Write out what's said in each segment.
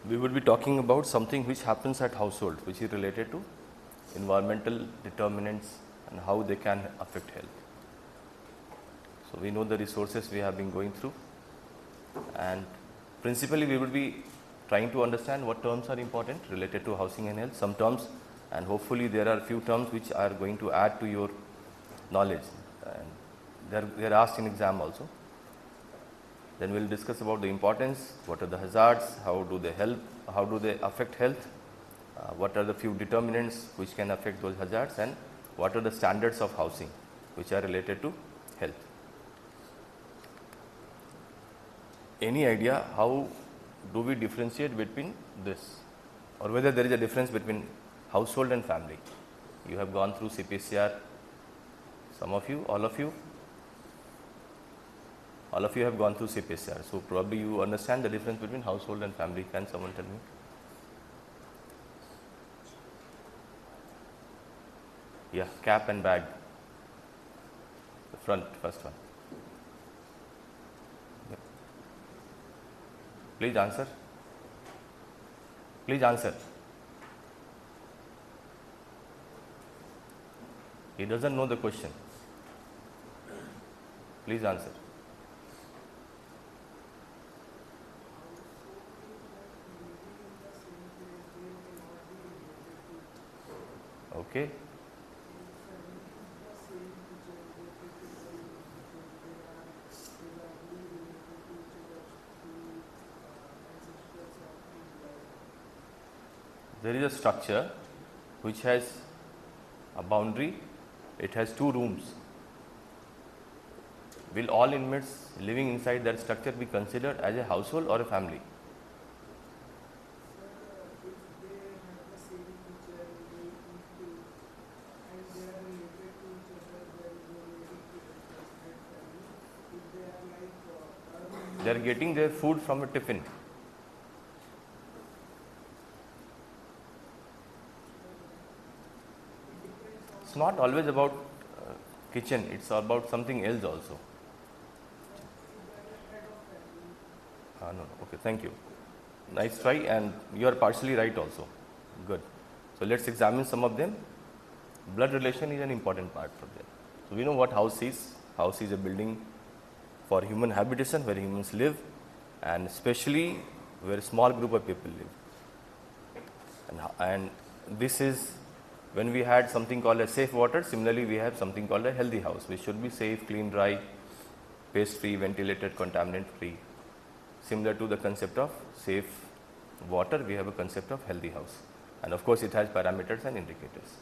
we would be talking about something which happens at household, which is related to environmental determinants and how they can affect health. So we know the resources we have been going through, and principally we would be trying to understand what terms are important related to housing and health, some terms, and hopefully there are few terms which are going to add to your knowledge, and they are asked in exam also. Then we will discuss about the importance, what are the hazards, how do they help, how do they affect health, what are the few determinants which can affect those hazards, and what are the standards of housing which are related to health. Any idea how do we differentiate between this, or whether there is a difference between household and family? You have gone through CPCR, some of you, all of you have gone through CPCR, so probably you understand the difference between household and family. Can someone tell me? Yeah, cap and bag. The front, first one. Yep. Please answer. Please answer. He doesn't know the question. Please answer. Okay. There is a structure which has a boundary, it has 2 rooms. Will all inmates living inside that structure be considered as a household or a family? They are getting their food from a tiffin. It's not always about kitchen, it's about something else also. No, okay, thank you. Nice try, and you are partially right also. Good. So let's examine some of them. Blood relation is an important part for them. So we know what house is. House is a building for human habitation where humans live, and especially where a small group of people live. And this is when we had something called a safe water. Similarly, we have something called a healthy house, which should be safe, clean, dry, pest free, ventilated, contaminant free. Similar to the concept of safe water, we have a concept of healthy house, and of course it has parameters and indicators.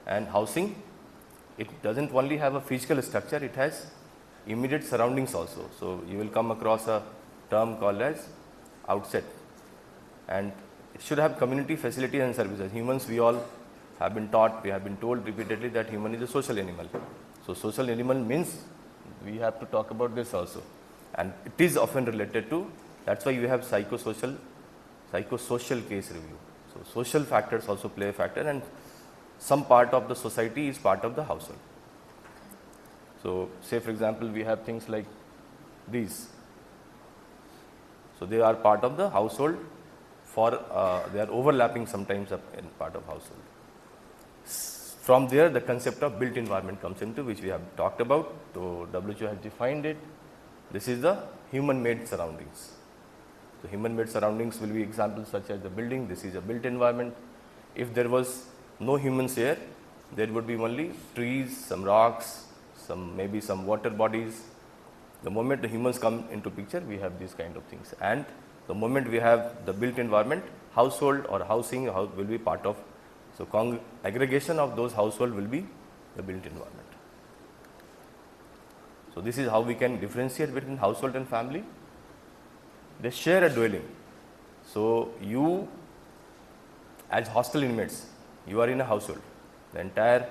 And housing, it doesn't only have a physical structure, it has immediate surroundings also. So you will come across a term called as outset, and it should have community facilities and services. Humans, we all have been taught, we have been told repeatedly that human is a social animal. So social animal means we have to talk about this also, and it is often related to, that's why we have psychosocial case review. So social factors also play a factor, and some part of the society is part of the household. So say for example, we have things like these. So they are part of the household, they are overlapping sometimes in part of household. From there the concept of built environment comes into, which we have talked about. So WHO has defined it. This is the human made surroundings. So human made surroundings will be examples such as the building. This is a built environment. If there was no humans here, there would be only trees, some rocks, maybe some water bodies. The moment the humans come into picture, we have these kind of things, and the moment we have the built environment, household or housing will be part of. So aggregation of those household will be the built environment. So this is how we can differentiate between household and family. They share a dwelling. So you, as hostel inmates, you are in a household. The entire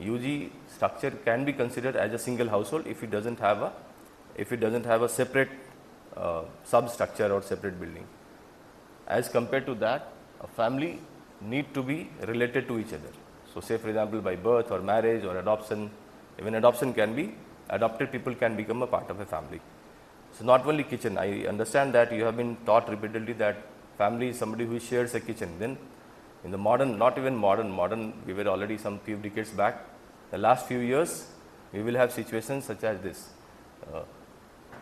UG structure can be considered as a single household if it doesn't have a separate substructure or separate building. As compared to that, a family need to be related to each other. So say for example by birth or marriage or adoption, even adoption can be, adopted people can become a part of a family. So not only kitchen, I understand that you have been taught repeatedly that family is somebody who shares a kitchen. Then in the modern, not even modern, we were already some few decades back. The last few years, we will have situations such as this.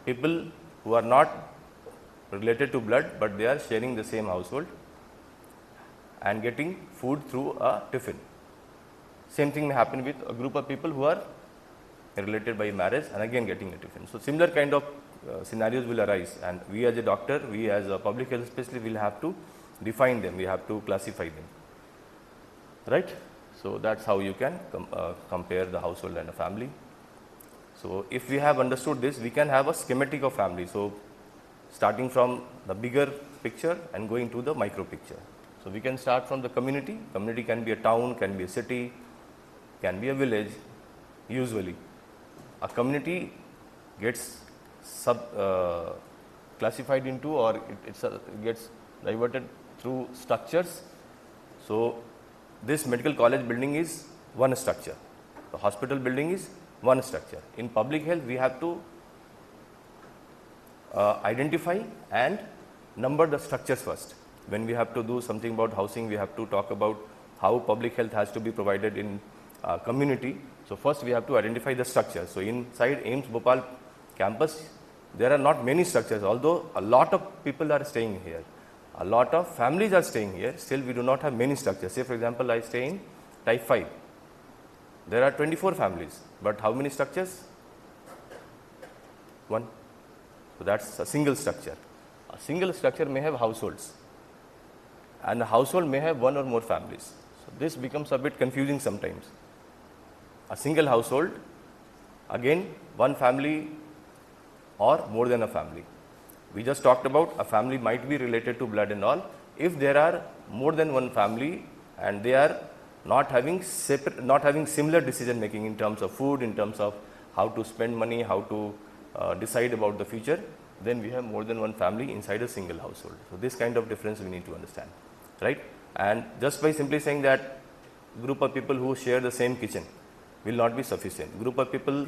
People who are not related to blood, but they are sharing the same household and getting food through a tiffin. Same thing may happen with a group of people who are related by marriage and again getting a tiffin. So similar kind of scenarios will arise, and we as a doctor, we as a public health specialist will have to define them, we have to classify them, right? So that's how you can compare the household and a family. So if we have understood this, we can have a schematic of family. So starting from the bigger picture and going to the micro picture. So we can start from the community. Community can be a town, can be a city, can be a village. Usually a community gets classified into, or it gets diverted through structures. So this medical college building is one structure, the hospital building is one structure. In public health, we have to identify and number the structures first. When we have to do something about housing, we have to talk about how public health has to be provided in community. So first we have to identify the structure. So inside AIIMS Bhopal campus, there are not many structures, although a lot of people are staying here, a lot of families are staying here, still we do not have many structures. Say for example, I stay in type 5, there are 24 families, but how many structures? One. So that's a single structure. A single structure may have households, and a household may have one or more families. So this becomes a bit confusing sometimes. A single household, again one family or more than a family. We just talked about a family might be related to blood and all. If there are more than one family and they are not having similar decision making in terms of food, in terms of how to spend money, how to decide about the future, then we have more than one family inside a single household. So this kind of difference we need to understand, right? And just by simply saying that group of people who share the same kitchen will not be sufficient. Group of people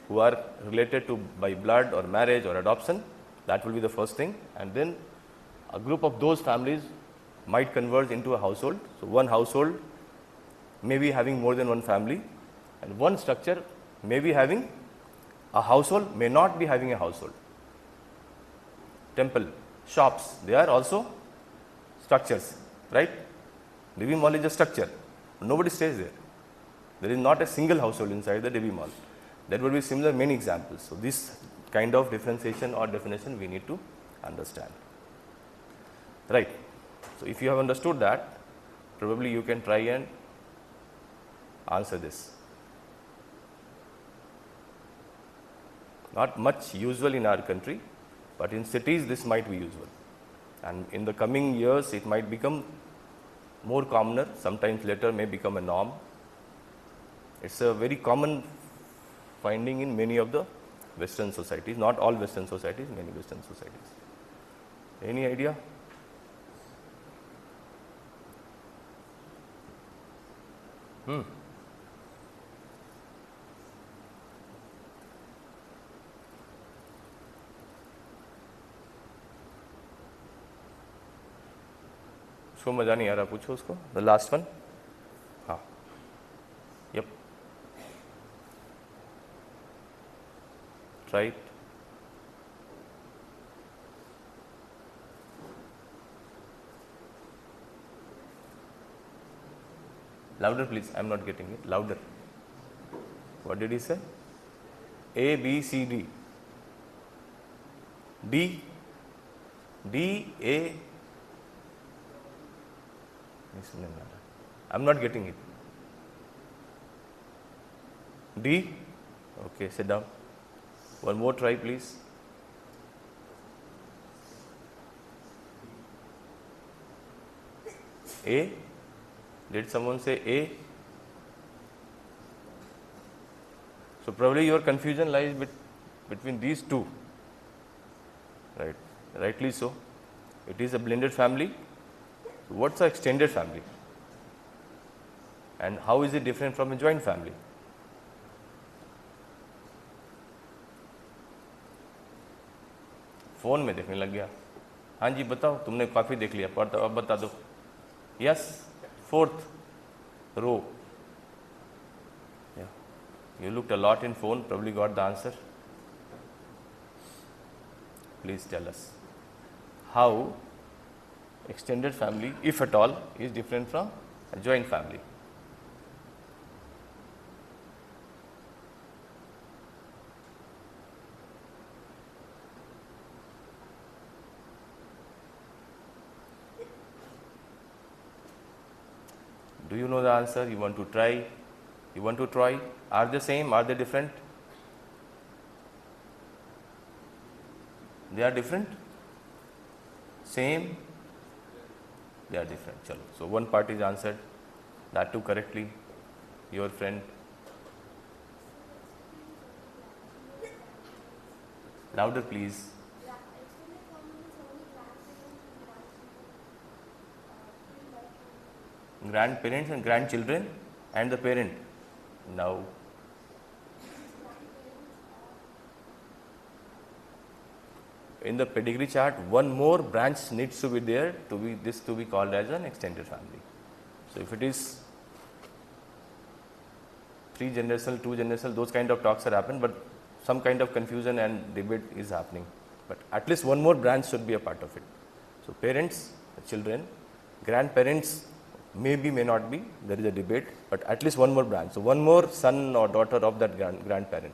who are related to by blood or marriage or adoption, that will be the first thing, and then a group of those families might converge into a household. So one household may be having more than one family, and one structure may be having a household, may not be having a household. Temple, shops, they are also structures, right? Devi Mall is a structure, nobody stays there. There is not a single household inside the Devi Mall. There will be similar many examples. So this kind of differentiation or definition we need to understand, right? So if you have understood that, probably you can try and answer this. Not much usual in our country, but in cities this might be usual, and in the coming years it might become more commoner, sometimes later may become a norm. It's a very common finding in many of the Western societies, not all Western societies, many Western societies. Any idea? उसको मज़ा नहीं आ रहा, पूछो उसको. The last one. हाँ. Yep. Try it. Louder please, I am not getting it. Louder. What did he say? A, B, C, D. D, D, A. I am not getting it. D. Okay, sit down. One more try please. A. Did someone say A? So probably your confusion lies between these two, right? Rightly so. It is a blended family. So what's an extended family? And how is it different from a joint family? Phone में देखने लग गया. हाँ जी बताओ, तुमने काफ़ी देख लिया, पर अब बता दो. Yes, fourth row. You looked a lot in phone, probably got the answer. Please tell us how extended family, if at all, is different from a joint family. Do you know the answer? You want to try? You want to try? Are they same? Are they different? They are different? Same? They are different. Chalo. So one part is answered, that too correctly. Your friend. Louder, please. Grandparents and grandchildren and the parent. Now, in the pedigree chart, one more branch needs to be there to be called as an extended family. So if it is 3 generational, 2 generational, those kind of talks are happen, but some kind of confusion and debate is happening. But at least one more branch should be a part of it. So parents, children, grandparents, maybe, may not be, there is a debate, but at least one more branch. So one more son or daughter of that grandparent.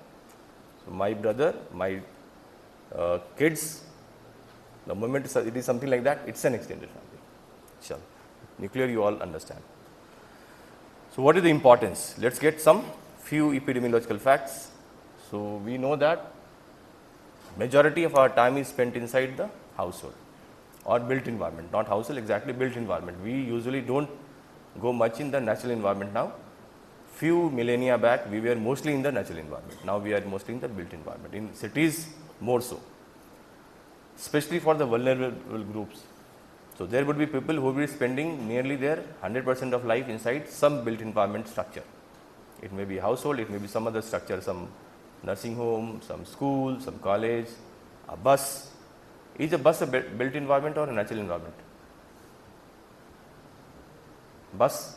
So my brother, my kids, the moment it is something like that, it's an extended family. Sure. Nuclear you all understand. So what is the importance? Let's get some few epidemiological facts. So we know that majority of our time is spent inside the household or built environment, not household exactly, built environment. We usually don't go much in the natural environment now. Few millennia back, we were mostly in the natural environment. Now we are mostly in the built environment. In cities, more so, especially for the vulnerable groups. So there would be people who will be spending nearly their 100% of life inside some built environment structure. It may be household, it may be some other structure, some nursing home, some school, some college, a bus. Is a bus a built environment or a natural environment? Bus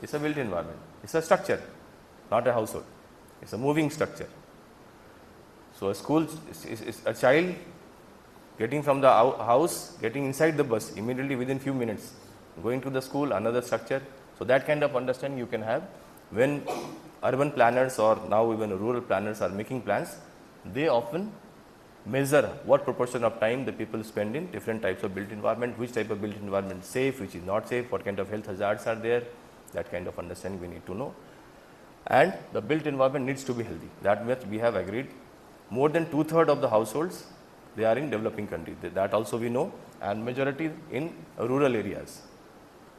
is a built environment. It's a structure, not a household. It's a moving structure. So a school is a child getting from the house, getting inside the bus immediately within few minutes, going to the school, another structure. So that kind of understanding you can have when urban planners or now even rural planners are making plans. They often measure what proportion of time the people spend in different types of built environment, which type of built environment is safe, which is not safe, what kind of health hazards are there. That kind of understanding we need to know. And the built environment needs to be healthy. That much we have agreed. More than 2/3 of the households, they are in developing countries. That also we know, and majority in rural areas.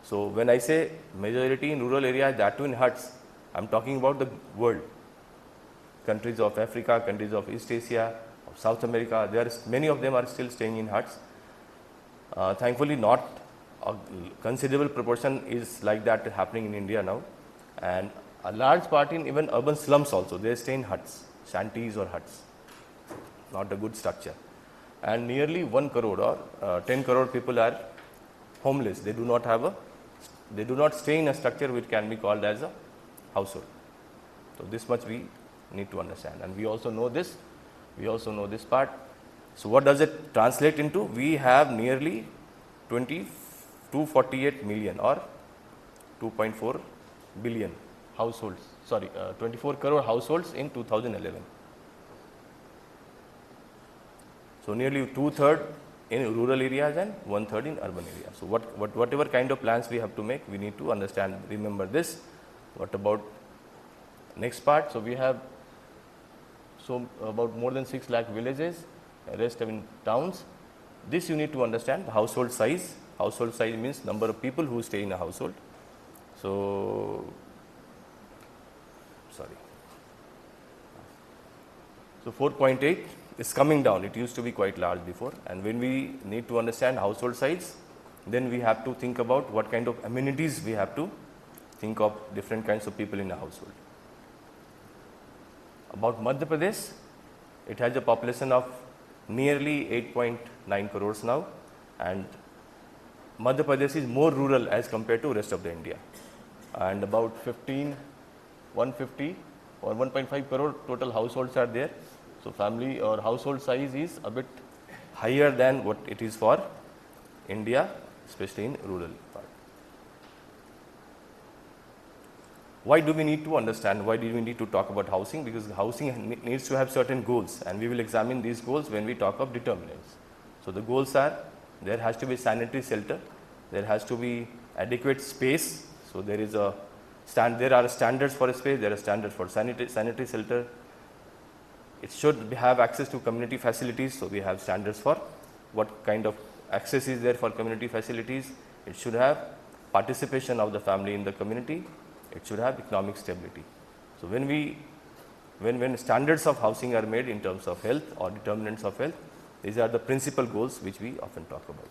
So when I say majority in rural areas, that too in huts, I am talking about the world. Countries of Africa, countries of East Asia, of South America, many of them are still staying in huts. Thankfully, not a considerable proportion is like that happening in India now, and a large part in even urban slums also, they stay in huts, shanties or huts. Not a good structure. And nearly 1 crore or 10 crore people are homeless. They do not stay in a structure which can be called as a household. So this much we need to understand, and we also know this. We also know this part. So what does it translate into? We have nearly 248 million or 2.4 billion households. 24 crore households in 2011. So nearly 2/3 in rural areas and 1/3 in urban areas. So whatever kind of plans we have to make, we need to understand, remember this. What about next part? So we have about more than 6 lakh villages, rest in towns. This you need to understand, the household size. Household size means number of people who stay in a household. So 4.8 is coming down. It used to be quite large before, and when we need to understand household size, then we have to think about what kind of amenities we have to think of, different kinds of people in a household. About Madhya Pradesh, it has a population of nearly 8.9 crores now, and Madhya Pradesh is more rural as compared to rest of the India, and about 150 or 1.5 crore total households are there. So family or household size is a bit higher than what it is for India, especially in rural part. Why do we need to understand, why do we need to talk about housing? Because housing needs to have certain goals, and we will examine these goals when we talk of determinants. So the goals are, there has to be sanitary shelter, there has to be adequate space. So there are standards for a space, there are standards for sanitary shelter. It should have access to community facilities, so we have standards for what kind of access is there for community facilities. It should have participation of the family in the community. It should have economic stability. So when standards of housing are made in terms of health or determinants of health, these are the principal goals which we often talk about.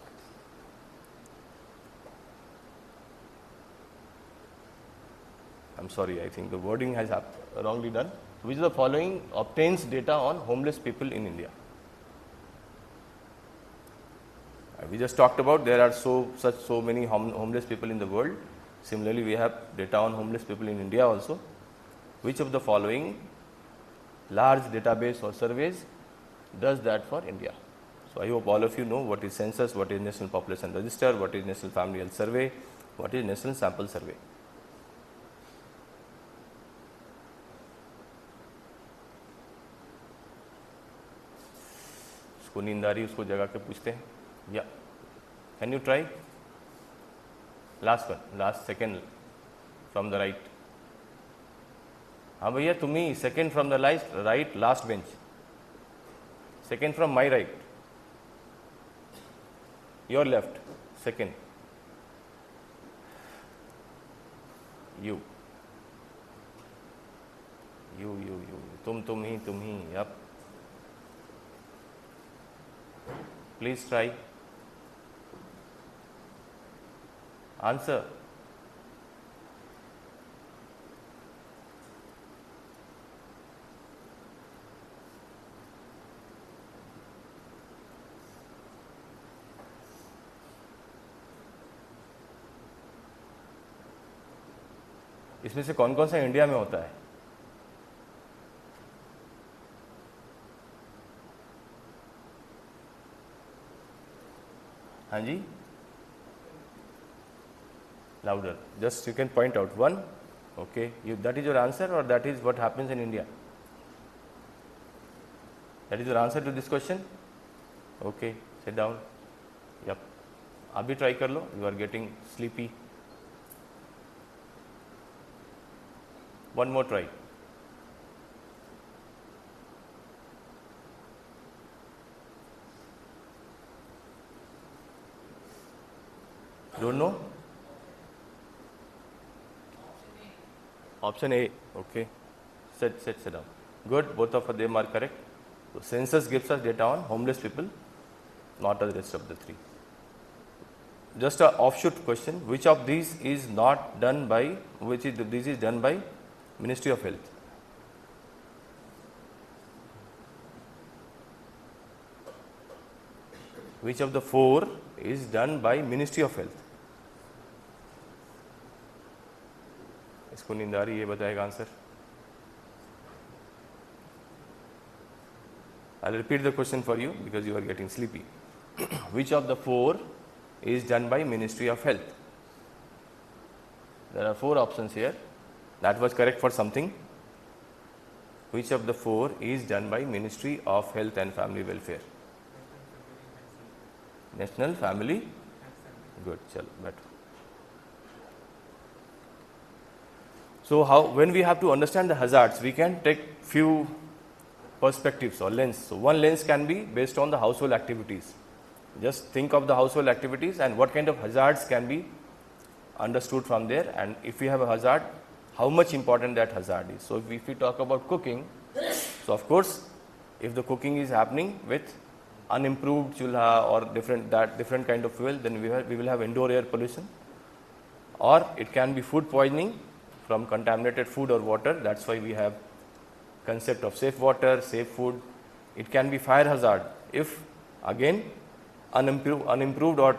I'm sorry, I think the wording has wrongly done. Which of the following obtains data on homeless people in India? We just talked about there are so many homeless people in the world. Similarly, we have data on homeless people in India also. Which of the following large database or surveys does that for India? So I hope all of you know what is census, what is National Population Register, what is National Family Health Survey, what is National Sample Survey. उसको नींद आ रही है, उसको जगा के पूछते हैं. या can you try? Last one, last second from the right. हाँ भैया तुम ही second from the right last bench. Second from my right, your left, second. You you you you तुम ही. Yup, please try. Answer. इसमें से कौन कौन सा इंडिया में होता है? हाँ जी, louder. Just you can point out one. Okay, that is your answer, or that is what happens in India? That is your answer to this question? Okay, sit down. Yep. आप भी try कर लो. You are getting sleepy. One more try. Don't know? Option A. Okay. Sit down. Good. Both of them are correct. So census gives us data on homeless people, not the rest of the three. Just a offshoot question. Which of these is not done by? This is done by Ministry of Health? Which of the four is done by Ministry of Health? इसको नींद आ रही है, ये बताएगा answer. I'll repeat the question for you because you are getting sleepy. Which of the four is done by Ministry of Health? There are four options here. That was correct for something. Which of the four is done by Ministry of Health and Family Welfare? National Family. Good. Chalo, better. So when we have to understand the hazards, we can take few perspectives or lens. So one lens can be based on the household activities. Just think of the household activities and what kind of hazards can be understood from there, and if we have a hazard, how much important that hazard is. So if we talk about cooking, so of course if the cooking is happening with unimproved chulha or different kind of fuel, then we will have indoor air pollution, or it can be food poisoning from contaminated food or water. That's why we have concept of safe water, safe food. It can be fire hazard if again Unimproved or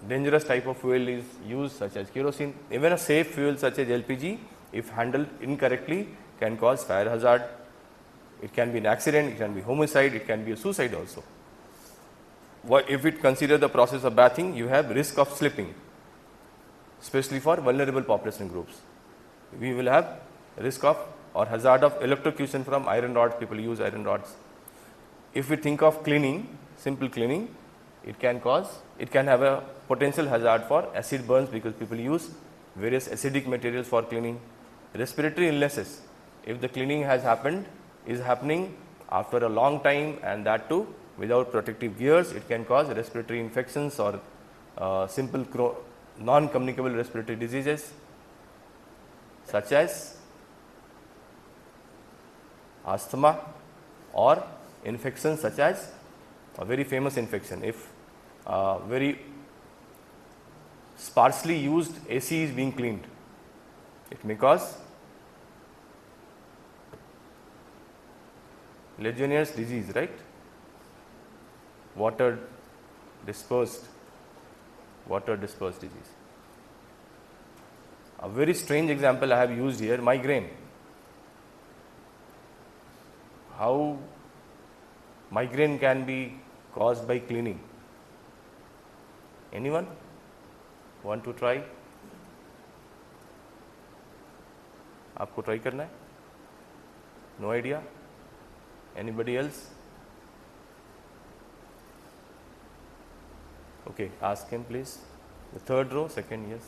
dangerous type of fuel is used, such as kerosene. Even a safe fuel such as LPG, if handled incorrectly, can cause fire hazard. It can be an accident, it can be homicide, it can be a suicide also. If it consider the process of bathing, you have risk of slipping, especially for vulnerable population groups. We will have risk of or hazard of electrocution from iron rods. People use iron rods. If we think of cleaning, simple cleaning, it can have a potential hazard for acid burns, because people use various acidic materials for cleaning. Respiratory illnesses, if the cleaning is happening after a long time, and that too without protective gears, it can cause respiratory infections or simple non-communicable respiratory diseases such as asthma, or infections such as a very famous infection. If very sparsely used AC is being cleaned, it may cause Legionnaire's disease, right? Water dispersed disease. A very strange example I have used here, migraine. How migraine can be caused by cleaning? Anyone want to try? आपको try करना है? No idea? Anybody else? Okay, ask him please. The third row, second, yes.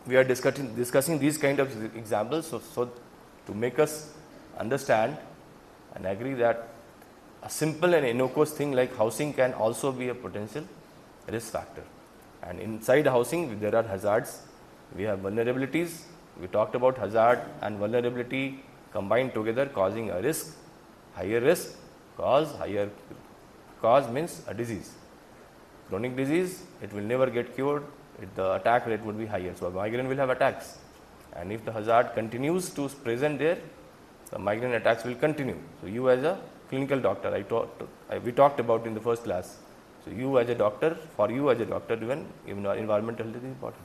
We are discussing these kind of examples so to make us understand and agree that a simple and innocuous thing like housing can also be a potential risk factor. And inside housing, there are hazards. We have vulnerabilities. We talked about hazard and vulnerability combined together, causing a risk. Higher risk cause means a disease. Chronic disease, it will never get cured. The attack rate would be higher. So a migraine will have attacks, and if the hazard continues to present there, the migraine attacks will continue. So you as a clinical doctor, we talked about in the first class. So you as a doctor, even environmental health is important.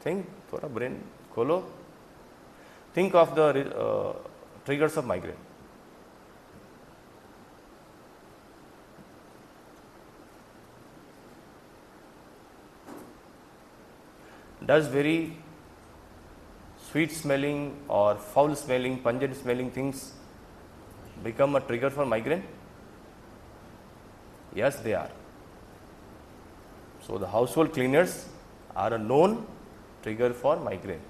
Think, thora brain kholo. Think of the triggers of migraine. Does very sweet smelling or foul smelling, pungent smelling things become a trigger for migraine? Yes, they are. So the household cleaners are a known trigger for migraine.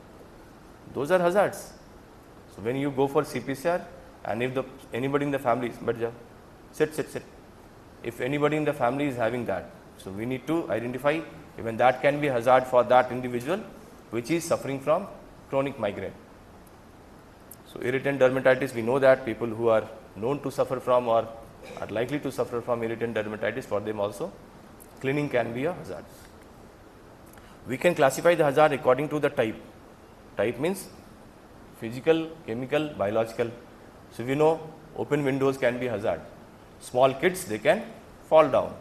Those are hazards. So when you go for CPCR, and if anybody in the family, sit. If anybody in the family is having that, so we need to identify even that can be a hazard for that individual which is suffering from chronic migraine. So irritant dermatitis, we know that people who are known to suffer from or are likely to suffer from irritant dermatitis, for them also cleaning can be a hazard. We can classify the hazard according to the type. Type means physical, chemical, biological. So we know open windows can be a hazard. Small kids, they can fall down.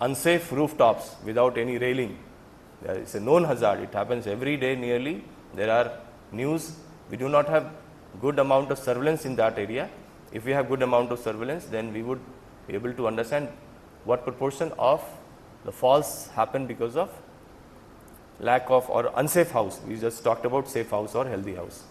Unsafe rooftops without any railing, it's a known hazard. It happens every day nearly. There are news. We do not have good amount of surveillance in that area. If we have good amount of surveillance, then we would be able to understand what proportion of the falls happen because of lack of or unsafe house. We just talked about safe house or healthy house.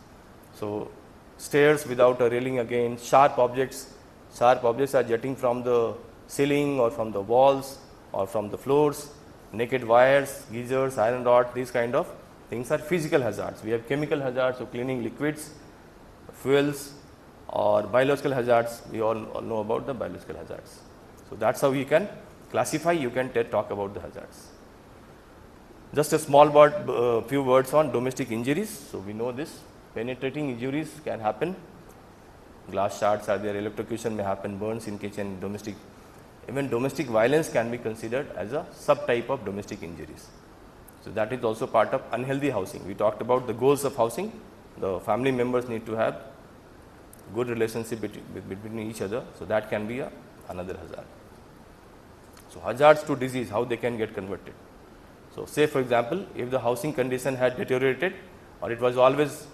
So stairs without a railing, again sharp objects are jutting from the ceiling or from the walls or from the floors, naked wires, geysers, iron rods, these kind of things are physical hazards. We have chemical hazards, so cleaning liquids, fuels, or biological hazards. We all know about the biological hazards. So that's how you can classify, you can talk about the hazards. Just a small few words on domestic injuries. So we know this, penetrating injuries can happen. Glass shards are there, electrocution may happen, burns in kitchen, domestic Even domestic violence can be considered as a subtype of domestic injuries. So, that is also part of unhealthy housing. We talked about the goals of housing. The family members need to have good relationship between each other. So, that can be another hazard. So, hazards to disease, how they can get converted. So, say for example, if the housing condition had deteriorated or it was always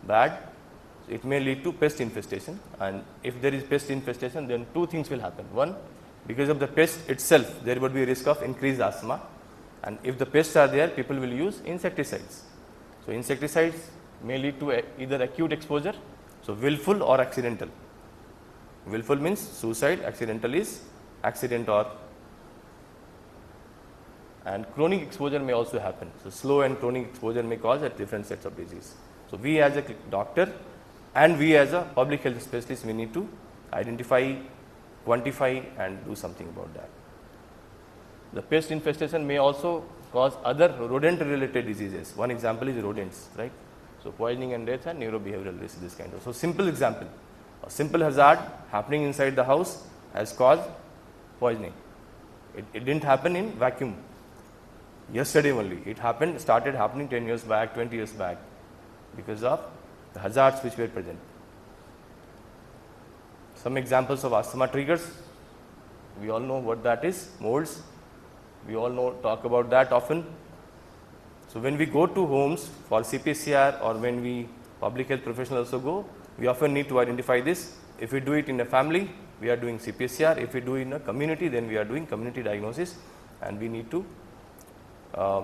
bad, so it may lead to pest infestation, and if there is pest infestation, then two things will happen. One, because of the pest itself, there would be a risk of increased asthma, and if the pests are there, people will use insecticides. So, insecticides may lead to either acute exposure, so willful or accidental. Willful means suicide, accidental is accident or, and chronic exposure may also happen. So, slow and chronic exposure may cause at different sets of disease. So, we as a doctor and we as a public health specialist, we need to identify, quantify and do something about that. The pest infestation may also cause other rodent related diseases. One example is rodents, right. So, poisoning and death and neurobehavioral risk, this kind of. So, simple example, a simple hazard happening inside the house has caused poisoning. It didn't happen in vacuum yesterday only. It started happening 10 years back, 20 years back, because of the hazards which were present. Some examples of asthma triggers, we all know what that is. Molds, we all talk about that often. So, when we go to homes for CPCR or when we public health professionals also go, we often need to identify this. If we do it in a family, we are doing CPCR. If we do it in a community, then we are doing community diagnosis, and we need to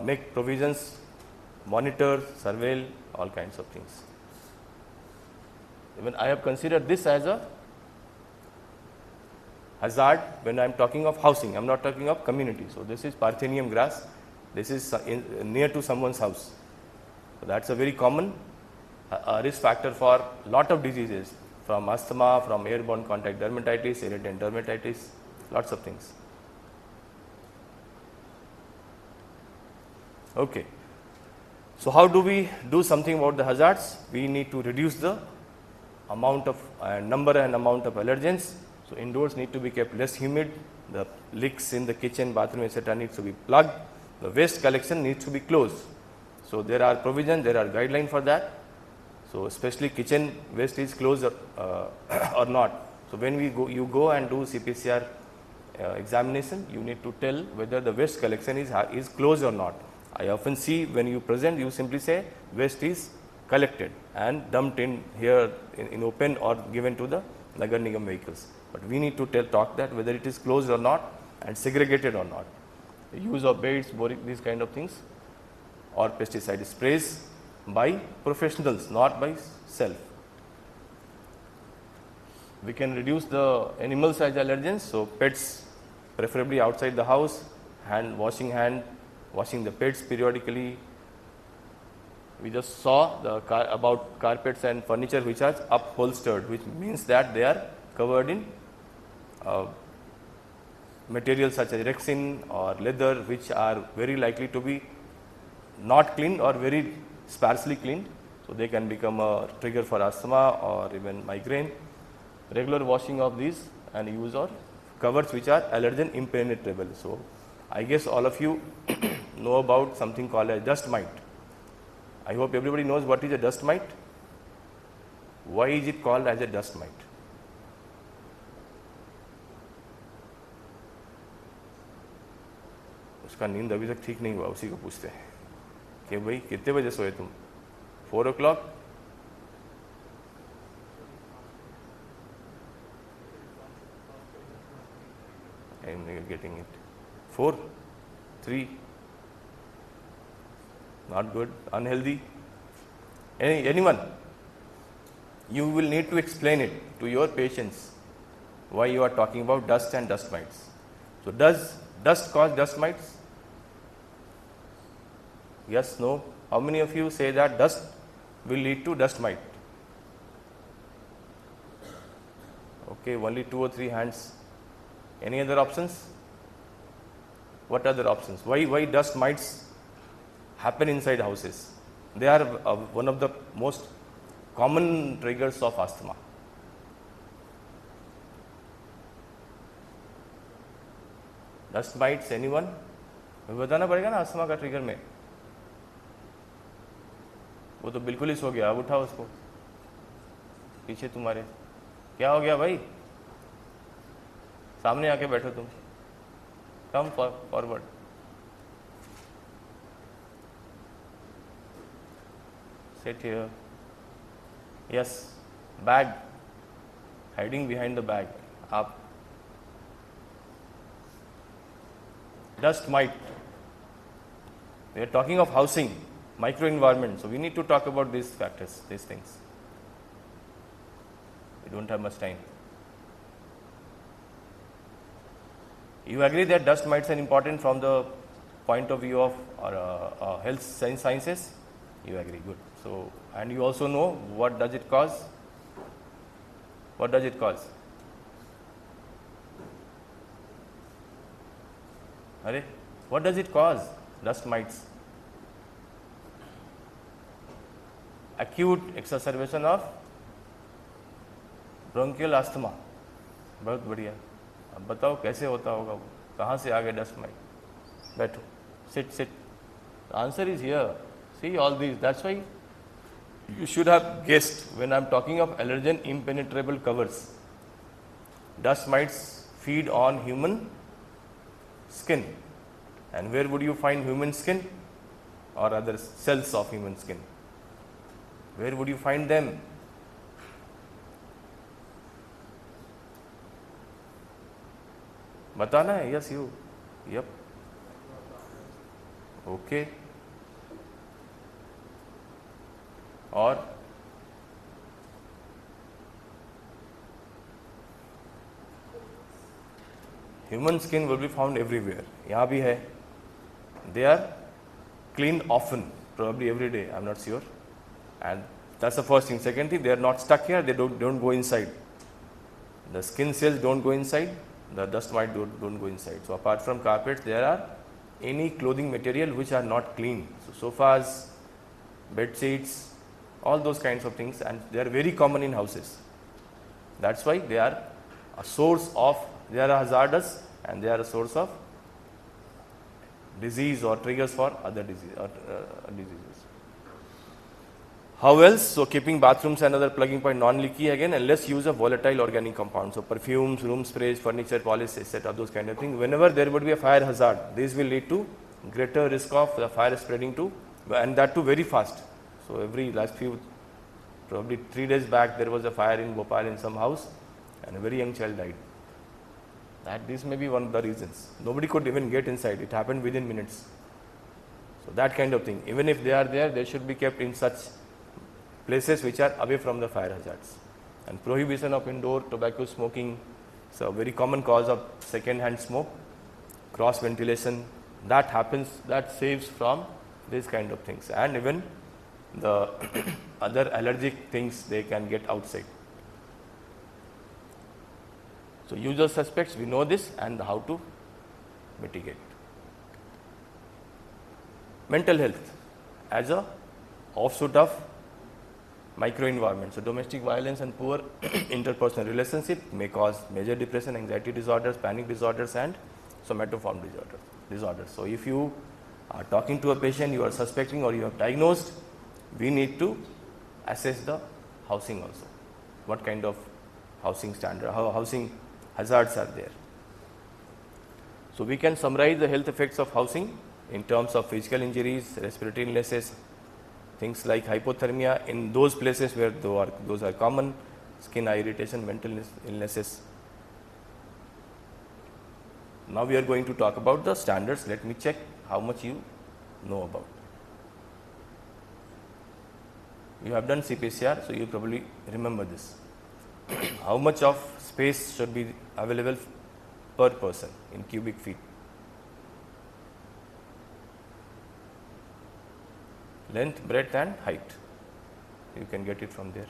make provisions, monitor, surveil, all kinds of things. Even I have considered this as a hazard when I am talking of housing. I am not talking of community. So, this is Parthenium grass. This is near to someone's house. So, that is a very common risk factor for lot of diseases, from asthma, from airborne contact dermatitis, irritant dermatitis, lots of things. Okay. So, how do we do something about the hazards? We need to reduce the amount of number and amount of allergens. So, indoors need to be kept less humid, the leaks in the kitchen, bathroom, etc. needs to be plugged, the waste collection needs to be closed. So, there are provisions, there are guidelines for that. So, especially kitchen waste is closed or not. So, when you go and do CPCR examination, you need to tell whether the waste collection is closed or not. I often see when you present, you simply say waste is collected and dumped in here in open or given to the Nagar Nigam vehicles. But we need to talk that whether it is closed or not and segregated or not. The use of beds, boric, these kind of things, or pesticide sprays by professionals, not by self. We can reduce the animals as allergens. So, pets preferably outside the house, washing the pets periodically. We just saw about carpets and furniture which are upholstered, which means that they are covered in materials such as rexin or leather, which are very likely to be not cleaned or very sparsely cleaned. So, they can become a trigger for asthma or even migraine. Regular washing of these and use of covers which are allergen impenetrable. So, I guess all of you know about something called a dust mite. I hope everybody knows what is a dust mite. Why is it called as a dust mite? उसका नींद अभी तक ठीक नहीं हुआ, उसी को पूछते हैं कि भाई कितने बजे सोए तुम? 4 o'clock? I am getting it. 4, 3. Not good, unhealthy. Anyone? You will need to explain it to your patients why you are talking about dust and dust mites. So, does dust cause dust mites? Yes, no. How many of you say that dust will lead to dust mite? Okay, only 2 or 3 hands. Any other options? What other options? Why dust mites happen inside houses? They are one of the most common triggers of asthma. Dust mites anyone? बताना पड़ेगा ना asthma का trigger में। वो तो बिल्कुल ही सो गया, अब उठाओ उसको। पीछे तुम्हारे क्या हो गया भाई? सामने आके बैठो तुम। Come forward. Sit here. Yes, bag. Hiding behind the bag. Up. Dust mite. We are talking of housing, microenvironment. So we need to talk about these factors, these things. We don't have much time. You agree that dust mites are important from the point of view of health sciences? You agree, good. So, and you also know what does it cause? What does it cause? Are, what does it cause? Dust mites. Acute exacerbation of bronchial asthma. बहुत बढ़िया। अब बताओ कैसे होता होगा वो? कहाँ से आ गए डस्ट माइट? बैठो, sit, sit. The answer is here. See all these. That's why you should have guessed when I'm talking of allergen impenetrable covers. Dust mites feed on human skin. And where would you find human skin or other cells of human skin? Where would you find them? बताना है? Yes, you. Yep. Okay. और human skin will be found everywhere. यहाँ भी है. They are cleaned often, probably every day. I'm not sure. And that's the first thing. Second thing, they are not stuck here. They don't go inside. The skin cells don't go inside. The dust mite don't go inside. So apart from carpets, there are any clothing material which are not clean. So sofas, bed sheets, all those kinds of things, and they are very common in houses. That's why they are a source of, they are hazardous and they are a source of disease or triggers for other diseases. How else? So keeping bathrooms and other plugging point non-leaky again, and less use of volatile organic compounds. So perfumes, room sprays, furniture polish, etc. Those kind of things. Whenever there would be a fire hazard, this will lead to greater risk of the fire spreading to, and that too very fast. So every last few, probably 3 days back, there was a fire in Bhopal in some house, and a very young child died. That this may be one of the reasons. Nobody could even get inside. It happened within minutes. So that kind of thing. Even if they are there, they should be kept in such places which are away from the fire hazards. And prohibition of indoor tobacco smoking is a very common cause of second-hand smoke. Cross ventilation, that happens, that saves from these kind of things. And even the other allergic things they can get outside. So usual suspects, we know this and how to mitigate. Mental health as a offshoot of microenvironment. So domestic violence and poor interpersonal relationship may cause major depression, anxiety disorders, panic disorders, and somatoform disorders. So if you are talking to a patient, you are suspecting or you have diagnosed, we need to assess the housing also. What kind of housing standard, how housing hazards are there. So we can summarize the health effects of housing in terms of physical injuries, respiratory illnesses, things like hypothermia in those places where those are common, skin eye irritation, mental illnesses. Now we are going to talk about the standards. Let me check how much you know about. You have done CPCR, so you probably remember this. How much of space should be available per person in cubic feet? Length, breadth and height. You can get it from there.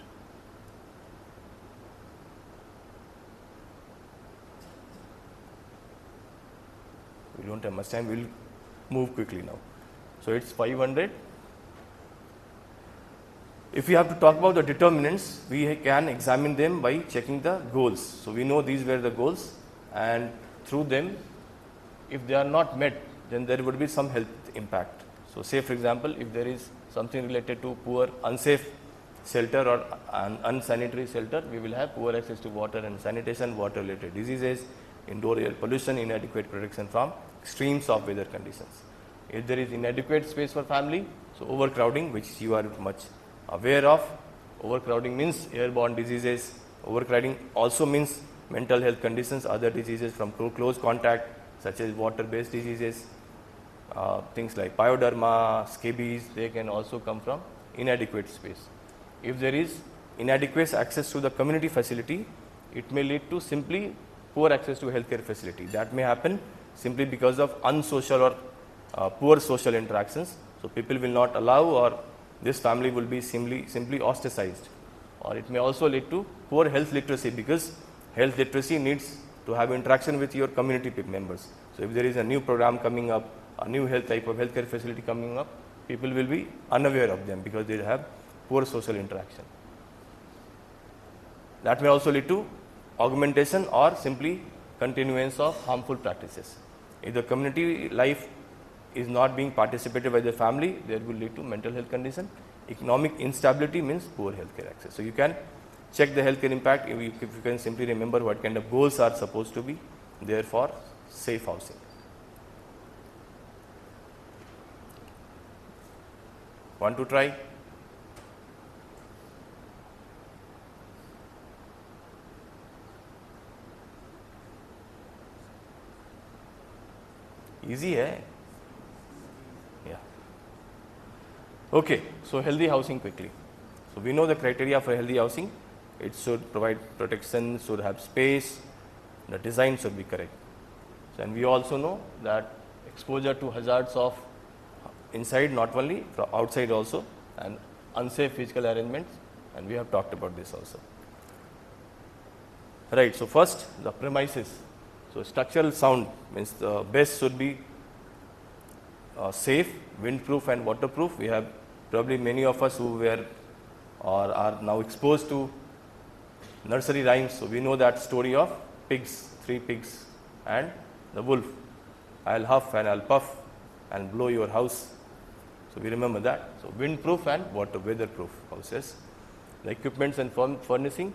We don't have much time, we will move quickly now. So it's 500. If we have to talk about the determinants, we can examine them by checking the goals. So we know these were the goals, and through them if they are not met, then there would be some health impact. So say for example, if there is something related to poor, unsafe shelter or unsanitary shelter, we will have poor access to water and sanitation, water related diseases, indoor air pollution, inadequate protection from extremes of weather conditions. If there is inadequate space for family, so overcrowding, which you are much aware of, overcrowding means airborne diseases, overcrowding also means mental health conditions, other diseases from close contact such as water based diseases, things like pyoderma, scabies, they can also come from inadequate space. If there is inadequate access to the community facility, it may lead to simply poor access to healthcare facility. That may happen simply because of unsocial or poor social interactions. So people will not allow, or this family will be simply ostracized. Or it may also lead to poor health literacy, because health literacy needs to have interaction with your community members. So if there is a new program coming up, a new type of healthcare facility coming up, people will be unaware of them because they have poor social interaction. That may also lead to augmentation or simply continuance of harmful practices. If the community life is not being participated by the family, there will lead to mental health condition. Economic instability means poor healthcare access. So you can check the healthcare impact if you can simply remember what kind of goals are supposed to be there for safe housing. Want to try? Easy, eh? Yeah. Okay, so healthy housing quickly. So we know the criteria for healthy housing. It should provide protection, should have space, the design should be correct. So, and we also know that exposure to hazards of inside, not only from outside also, and unsafe physical arrangements, and we have talked about this also. Right, so first the premises. So structural sound means the base should be safe, windproof and waterproof. We have probably many of us who were or are now exposed to nursery rhymes. So we know that story of pigs, 3 pigs and the wolf. I'll huff and I'll puff and blow your house. So we remember that. So windproof and weatherproof houses. The equipments and furnishing.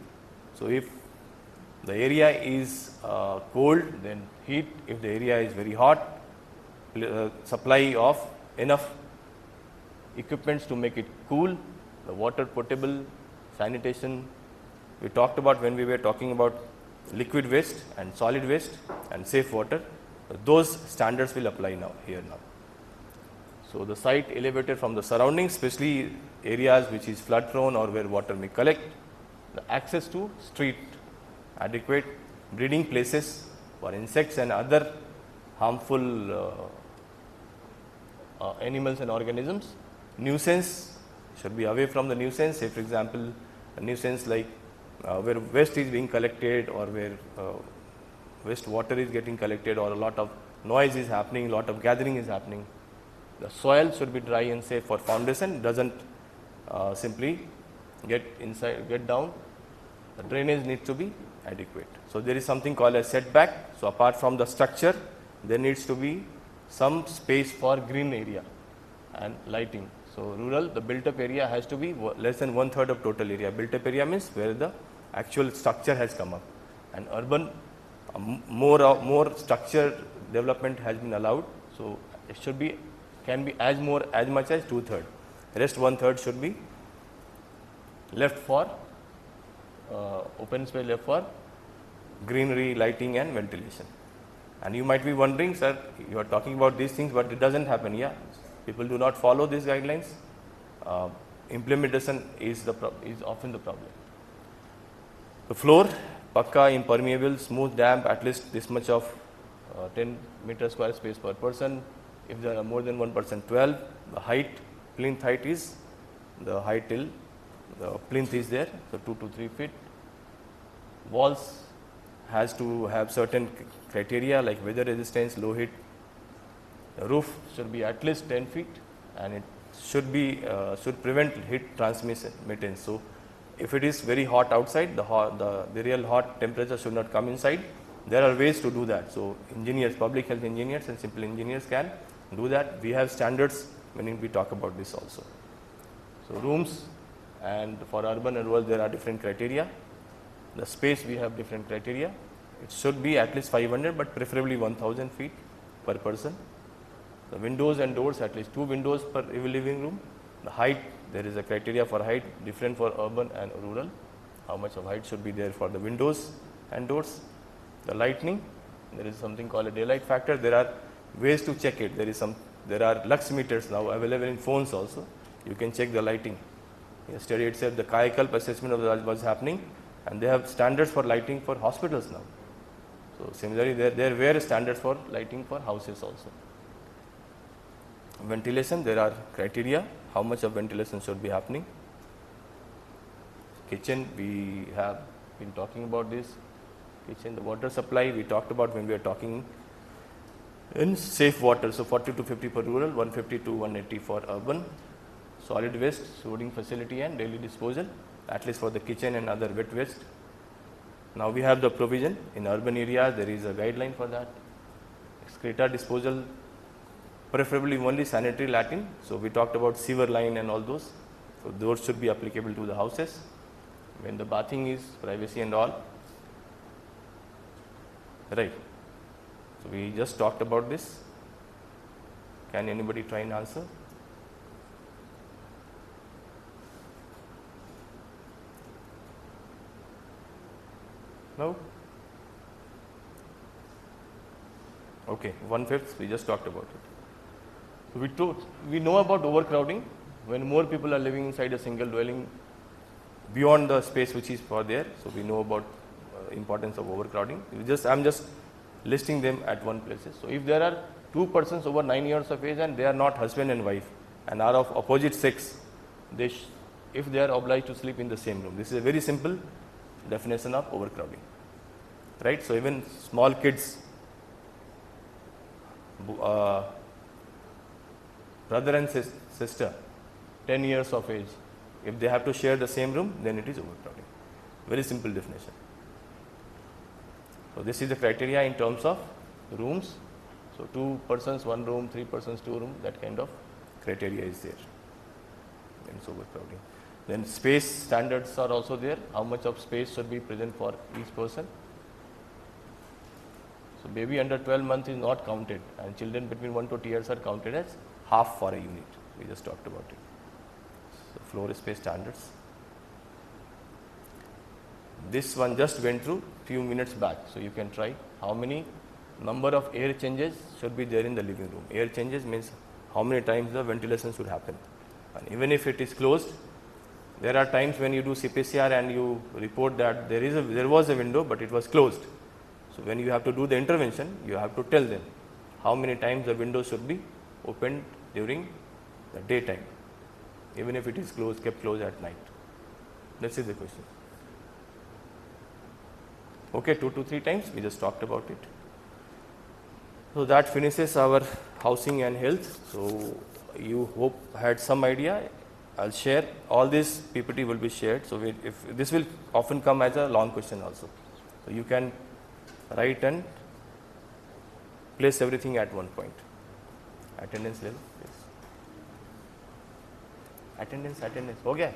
So if the area is cold, then heat. If the area is very hot, supply of enough equipments to make it cool. The water potable, sanitation. We talked about when we were talking about liquid waste and solid waste and safe water. Those standards will apply now here now. So the site elevated from the surroundings, especially areas which is flood prone or where water may collect. The access to street, adequate breeding places for insects and other harmful animals and organisms. Nuisance should be away from the nuisance. Say for example, a nuisance like where waste is being collected or where waste water is getting collected or a lot of noise is happening, a lot of gathering is happening. The soil should be dry and safe for foundation, doesn't simply get down. The drainage needs to be adequate. So there is something called a setback. So apart from the structure, there needs to be some space for green area and lighting. So rural, the built up area has to be less than 1/3 of total area. Built up area means where the actual structure has come up, and urban more structure development has been allowed. So it should be can be as much as 2/3. Rest 1/3 should be left for open space, left for greenery, lighting and ventilation. And you might be wondering, sir, you are talking about these things, but it doesn't happen. Yeah, people do not follow these guidelines. Implementation is often the problem. The floor, pakka, impermeable, smooth, damp, at least this much of 10 meter square space per person. If there are more than 1 person, 12. The height, plinth height is the height till the plinth is there, so 2 to 3 feet. Walls has to have certain criteria like weather resistance, low heat. The roof should be at least 10 feet and it should prevent heat transmission. So if it is very hot outside, the real hot temperature should not come inside. There are ways to do that. So engineers, public health engineers and simple engineers can do that. We have standards when we talk about this also. So rooms, and for urban and rural there are different criteria. The space we have different criteria. It should be at least 500, but preferably 1000 feet per person. The windows and doors, at least 2 windows per living room. The height, there is a criteria for height, different for urban and rural. How much of height should be there for the windows and doors. The lighting, there is something called a daylight factor. There are ways to check it. There are lux meters now available in phones also. You can check the lighting. Yesterday itself the Kayakalp assessment of that was happening, and they have standards for lighting for hospitals now. So similarly, there were standards for lighting for houses also. Ventilation, there are criteria, how much of ventilation should be happening. Kitchen, we have been talking about this. Kitchen, the water supply, we talked about when we were talking in safe water. So 40 to 50 for rural, 150 to 180 for urban. Solid waste, storing facility and daily disposal, at least for the kitchen and other wet waste. Now we have the provision. In urban areas, there is a guideline for that. Excreta disposal, preferably only sanitary latrine. So we talked about sewer line and all those. So those should be applicable to the houses. When the bathing is privacy and all. Right. So we just talked about this. Can anybody try and answer? No? Okay, 1/5, we just talked about it. So we know about overcrowding. When more people are living inside a single dwelling beyond the space which is for there, so we know about importance of overcrowding. I'm just listing them at one places. So if there are 2 persons over 9 years of age and they are not husband and wife and are of opposite sex, if they are obliged to sleep in the same room, this is a very simple definition of overcrowding, right? So even small kids, brother and sister, 10 years of age, if they have to share the same room, then it is overcrowding. Very simple definition. So this is the criteria in terms of rooms. So 2 persons 1 room, 3 persons 2 room, that kind of criteria is there. Then it's overcrowding. Then space standards are also there. How much of space should be present for each person? So baby under 12 months is not counted, and children between 1 to 2 years are counted as half for a unit. We just talked about it. So floor space standards. This one just went through few minutes back, so you can try. How many number of air changes should be there in the living room? Air changes means how many times the ventilation should happen. And even if it is closed, there are times when you do CPCR and you report that there was a window but it was closed. So when you have to do the intervention, you have to tell them how many times the window should be opened during the daytime, even if it is kept closed at night. This is the question. Okay, 2 to 3 times, we just talked about it. So that finishes our housing and health. So you hope had some idea. I'll share all this PPT will be shared. So if this will often come as a long question also. So you can write and place everything at one point. Attendance level. Yes. Attendance. Okay.